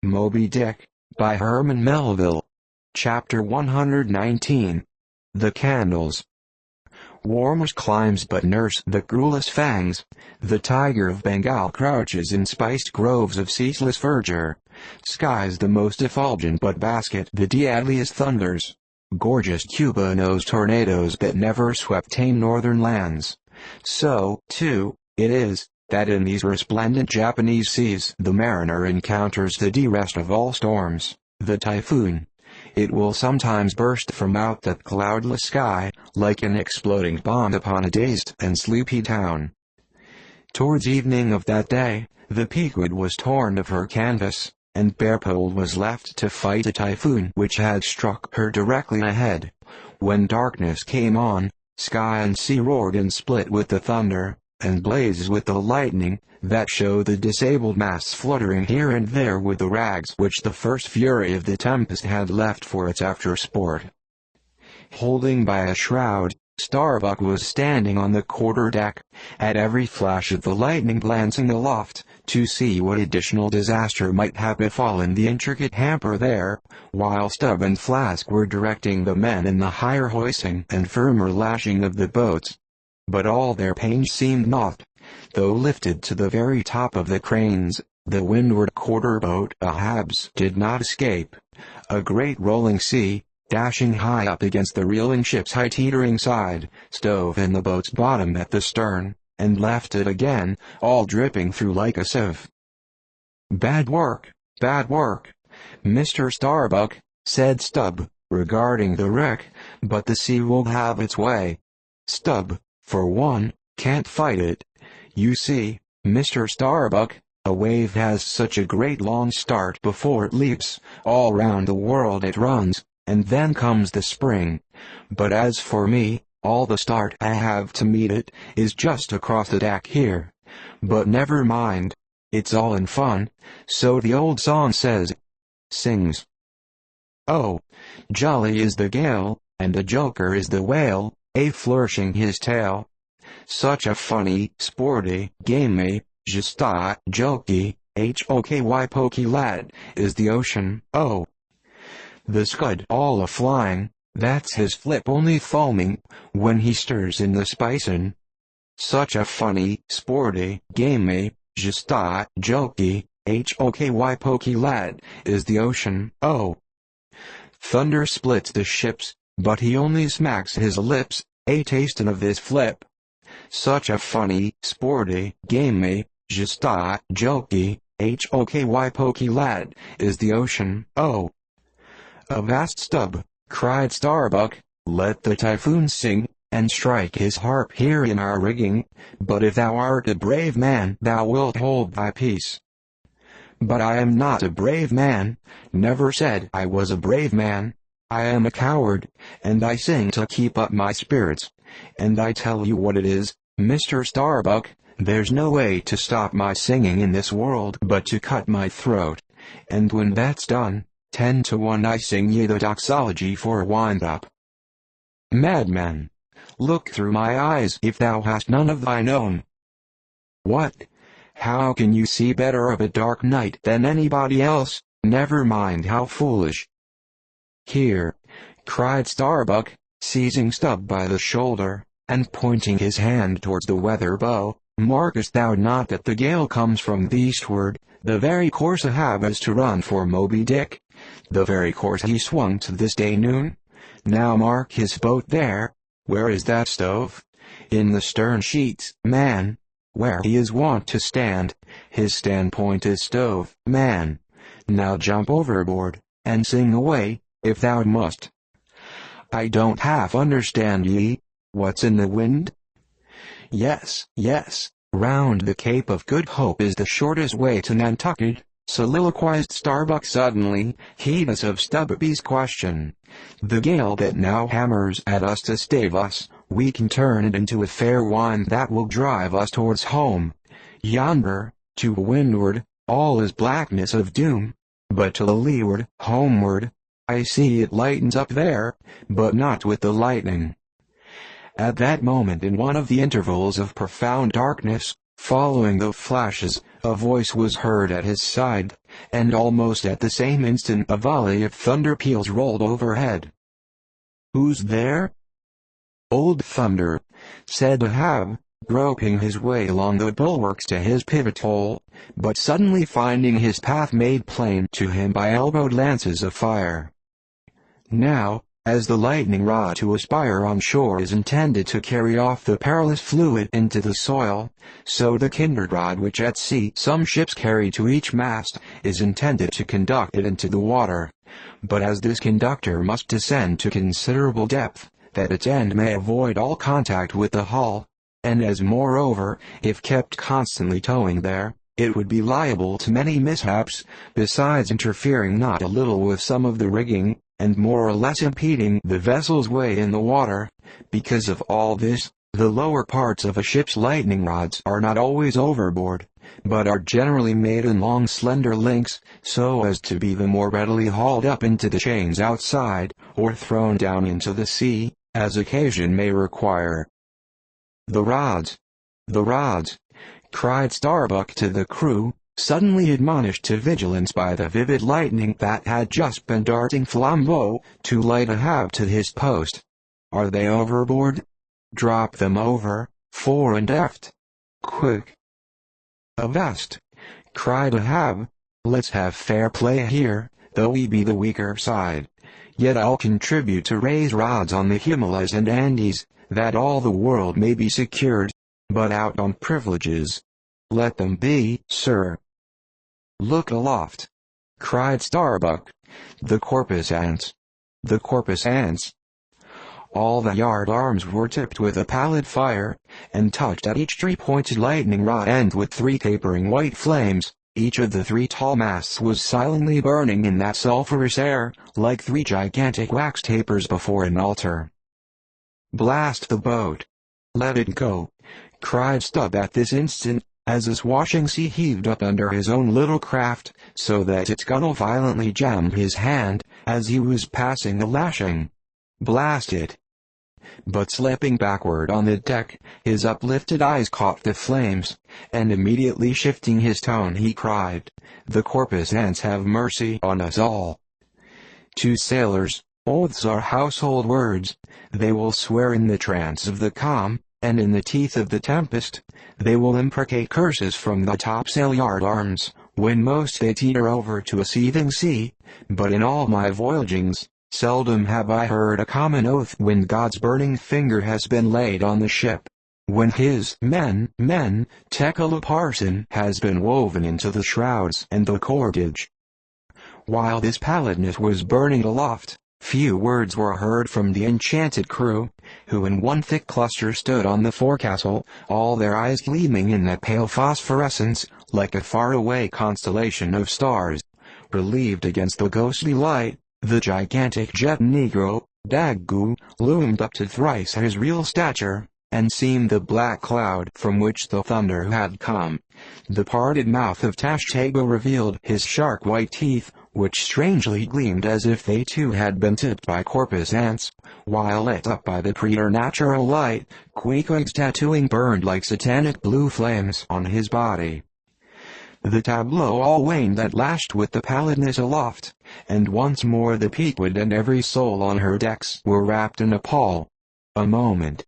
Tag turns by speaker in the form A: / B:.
A: Moby-Dick, by Herman Melville. Chapter 119. The Candles. Warmest climes but nurse the cruellest fangs. The tiger of Bengal crouches in spiced groves of ceaseless verdure. Skies the most effulgent but basket the deadliest thunders. Gorgeous Cuba knows tornadoes that never swept tame northern lands. So, too, it is, that in these resplendent Japanese seas the mariner encounters the direst of all storms, the typhoon. It will sometimes burst from out that cloudless sky, like an exploding bomb upon a dazed and sleepy town. Towards evening of that day, the Pequod was torn of her canvas, and barepole was left to fight a typhoon which had struck her directly ahead. When darkness came on, sky and sea roared and split with the thunder, and blazed with the lightning, that showed the disabled masts fluttering here and there with the rags which the first fury of the tempest had left for its after-sport. Holding by a shroud, Starbuck was standing on the quarter-deck, at every flash of the lightning glancing aloft, to see what additional disaster might have befallen the intricate hamper there, while Stubb and Flask were directing the men in the higher hoisting and firmer lashing of the boats. But all their pains seemed naught. Though lifted to the very top of the cranes, the windward quarter-boat Habs did not escape. A great rolling sea, dashing high up against the reeling ship's high teetering side, stove in the boat's bottom at the stern, and left it again, all dripping through like a sieve. "Bad work, Mr. Starbuck," said Stubb, regarding the wreck, "but the sea will have its way. Stubb, for one, can't fight it. You see, Mr. Starbuck, a wave has such a great long start before it leaps, all round the world it runs, and then comes the spring. But as for me, all the start I have to meet it, is just across the deck here. But never mind, it's all in fun, so the old song says. Sings. Oh, jolly is the gale, and a joker is the whale, flourishing his tail. Such a funny, sporty, gamey, just jokey, hoky pokey lad, is the ocean, oh. The scud all a-flying, that's his flip only foaming, when he stirs in the spicin'. Such a funny, sporty, gamey, just jokey, hoky pokey lad, is the ocean, oh. Thunder splits the ships, but he only smacks his lips, tastin' of this flip. Such a funny, sporty, gamey, just jokey, hoky pokey lad, is the ocean, oh. Avast Stubb, cried Starbuck, let the typhoon sing, and strike his harp here in our rigging, but if thou art a brave man thou wilt hold thy peace. But I am not a brave man, never said I was a brave man. I am a coward, and I sing to keep up my spirits, and I tell you what it is, Mr. Starbuck, there's no way to stop my singing in this world but to cut my throat, and when that's done, 10 to 1 I sing ye the doxology for a wind-up. Madman, look through my eyes if thou hast none of thine own. What? How can you see better of a dark night than anybody else? Never mind how foolish. Here, cried Starbuck, seizing Stubb by the shoulder, and pointing his hand towards the weather bow, markest thou not that the gale comes from the eastward, the very course Ahab is to run for Moby-Dick, the very course he swung to this day noon? Now mark his boat there. Where is that stove? In the stern sheets, man. Where he is wont to stand, his standpoint is stove, man. Now jump overboard, and sing away, if thou must. I don't half understand ye. What's in the wind? Yes, round the Cape of Good Hope is the shortest way to Nantucket, soliloquized Starbuck suddenly, heedless of Stubby's question. The gale that now hammers at us to stave us, we can turn it into a fair wind that will drive us towards home. Yonder, to windward, all is blackness of doom, but to the leeward, homeward, I see it lightens up there, but not with the lightning. At that moment in one of the intervals of profound darkness, following the flashes, A voice was heard at his side, and almost at the same instant a volley of thunder peals rolled overhead. "Who's there?" "Old Thunder," said Ahab, groping his way along the bulwarks to his pivot hole, but suddenly finding his path made plain to him by elbowed lances of fire. Now, as the lightning rod to a spire on shore is intended to carry off the perilous fluid into the soil, so the kindred rod which at sea some ships carry to each mast is intended to conduct it into the water. But as this conductor must descend to considerable depth, that its end may avoid all contact with the hull, and as moreover, if kept constantly towing there, it would be liable to many mishaps, besides interfering not a little with some of the rigging, and more or less impeding the vessel's way in the water. Because of all this, the lower parts of a ship's lightning rods are not always overboard, but are generally made in long slender links, so as to be the more readily hauled up into the chains outside, or thrown down into the sea, as occasion may require. "The rods! The rods!" cried Starbuck to the crew, suddenly admonished to vigilance by the vivid lightning that had just been darting flambeau to light Ahab to his post. "Are they overboard? Drop them over, fore and aft. Quick!" "Avast!" cried Ahab. "Let's have fair play here, though we be the weaker side. Yet I'll contribute to raise rods on the Himalayas and Andes, that all the world may be secured. But out on privileges. Let them be, sir." "Look aloft!" cried Starbuck. "The corpus ants! The corpus ants!" All the yard arms were tipped with a pallid fire, and touched at each three-pointed lightning rod end with three tapering white flames. Each of the three tall masts was silently burning in that sulphurous air, like three gigantic wax tapers before an altar. "Blast the boat! Let it go!" cried Stubb at this instant, as a swashing sea heaved up under his own little craft, so that its gunwale violently jammed his hand, as he was passing the lashing. "Blast it!" But slipping backward on the deck, his uplifted eyes caught the flames, and immediately shifting his tone he cried, "The corpus ants have mercy on us all." To sailors, oaths are household words. They will swear in the trance of the calm, and in the teeth of the tempest. They will imprecate curses from the topsail yard arms, when most they teeter over to a seething sea. But in all my voyagings, seldom have I heard a common oath when God's burning finger has been laid on the ship. When his men, Tekla Parson, has been woven into the shrouds and the cordage. While this pallidness was burning aloft, few words were heard from the enchanted crew, who in one thick cluster stood on the forecastle, all their eyes gleaming in that pale phosphorescence, like a faraway constellation of stars. Relieved against the ghostly light, the gigantic jet negro, Daggoo, loomed up to thrice his real stature, and seemed the black cloud from which the thunder had come. The parted mouth of Tashtego revealed his sharp white teeth, which strangely gleamed as if they too had been tipped by corpus ants, while lit up by the preternatural light, Queequeg's tattooing burned like satanic blue flames on his body. The tableau all waned at last with the pallidness aloft, and once more the Pequod and every soul on her decks were wrapped in a pall. A moment,